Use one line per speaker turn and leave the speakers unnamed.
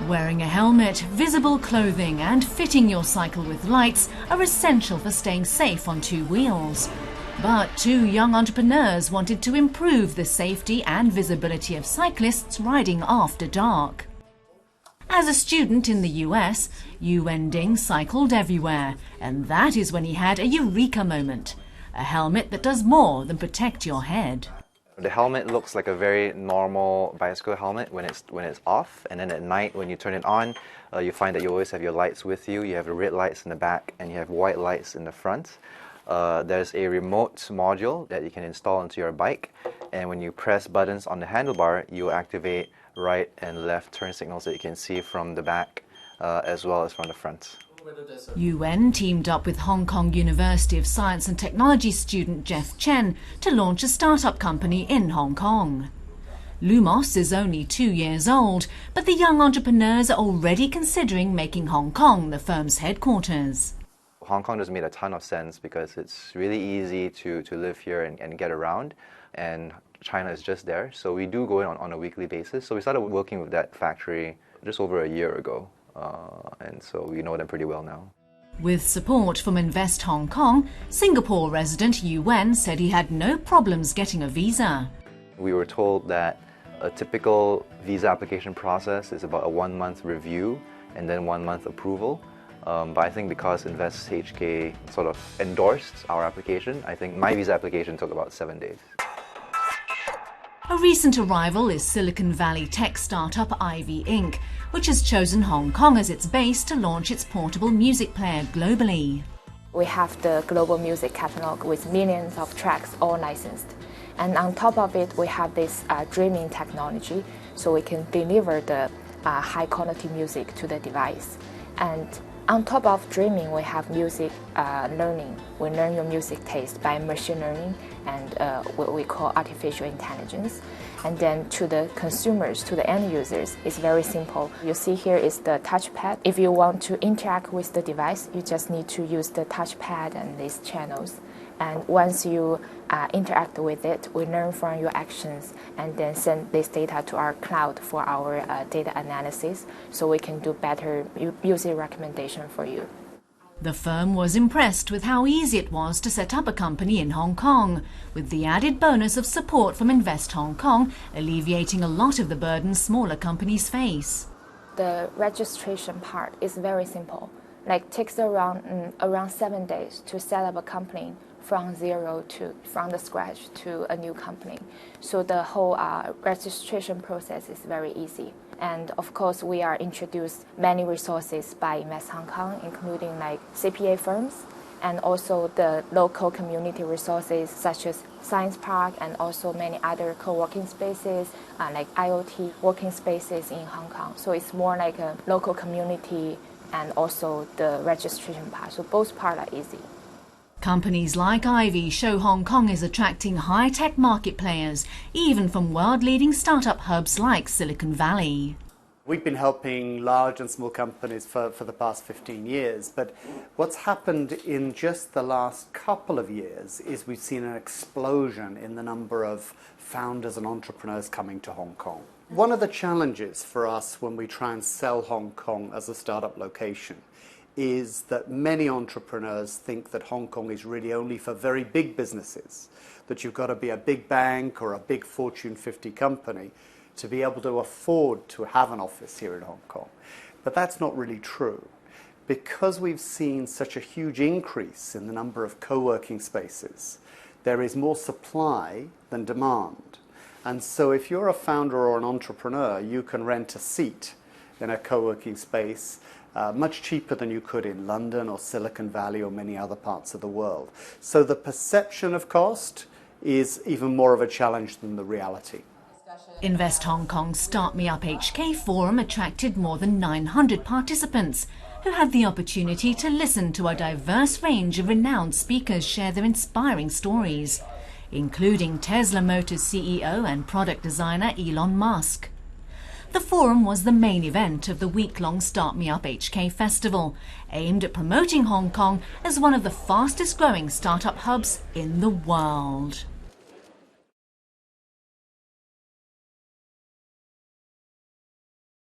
Wearing a helmet, visible clothing and fitting your cycle with lights are essential for staying safe on two wheels. But two young entrepreneurs wanted to improve the safety and visibility of cyclists riding after dark. As a student in the US, Wen-ding cycled everywhere, and that is when he had a eureka moment. A helmet that does more than protect your head.
The helmet looks like a very normal bicycle helmet when it's off, and then at night when you turn it on, you find that you always have your lights with you. You have the red lights in the back and you have white lights in the front. There's a remote module that you can install into your bike, and when you press buttons on the handlebar, you activate right and left turn signals that you can see from the back as well as from the front.
Wen teamed up with Hong Kong University of Science and Technology student Jeff Chen to launch a startup company in Hong Kong. Lumos is only 2 years old, but the young entrepreneurs are already considering making Hong Kong the firm's headquarters.
Hong Kong just made a ton of sense because it's really easy to live here and get around, and China is just there, so we do go in on a weekly basis. So we started working with that factory just over a year ago, and so we know them pretty well now.
With support from Invest Hong Kong, Singapore resident Wen said he had no problems getting a visa.
We were told that a typical visa application process is about a 1-month review and then 1-month approval. But I think because Invest HK sort of endorsed our application, I think my visa application took about 7 days.
A recent arrival is Silicon Valley tech startup Ivy Inc., which has chosen Hong Kong as its base to launch its portable music player globally.
We have the global music catalog with millions of tracks all licensed. And on top of it, we have this dreaming technology, so we can deliver the high quality music to the device. And on top of dreaming, we have music learning. We learn your music taste by machine learning and what we call artificial intelligence. And then to the consumers, to the end users, it's very simple. You see here is the touchpad. If you want to interact with the device, you just need to use the touchpad and these channels. And once you interact with it, we learn from your actions and then send this data to our cloud for our data analysis, so we can do better user recommendation for you.
The firm was impressed with how easy it was to set up a company in Hong Kong, with the added bonus of support from Invest Hong Kong, alleviating a lot of the burden smaller companies face.
The registration part is very simple. Like takes around 7 days to set up a company from the scratch to a new company. So the whole registration process is very easy. And of course, we are introduced many resources by Invest Hong Kong, including like CPA firms and also the local community resources such as Science Park and also many other co-working spaces like IoT working spaces in Hong Kong. So it's more like a local community and also the registration part. So both parts are easy.
Companies like Ivy show Hong Kong is attracting high-tech market players, even from world-leading startup hubs like Silicon Valley.
We've been helping large and small companies for the past 15 years, but what's happened in just the last couple of years is we've seen an explosion in the number of founders and entrepreneurs coming to Hong Kong. One of the challenges for us when we try and sell Hong Kong as a startup location is that many entrepreneurs think that Hong Kong is really only for very big businesses, that you've got to be a big bank or a big Fortune 50 company to be able to afford to have an office here in Hong Kong. But that's not really true. Because we've seen such a huge increase in the number of co-working spaces, there is more supply than demand. And so if you're a founder or an entrepreneur, you can rent a seat in a co-working space much cheaper than you could in London or Silicon Valley or many other parts of the world. So the perception of cost is even more of a challenge than the reality.
Invest Hong Kong's Start Me Up HK forum attracted more than 900 participants who had the opportunity to listen to a diverse range of renowned speakers share their inspiring stories, including Tesla Motors CEO and product designer Elon Musk. The forum was the main event of the week-long Start Me Up HK festival, aimed at promoting Hong Kong as one of the fastest-growing startup hubs in the world.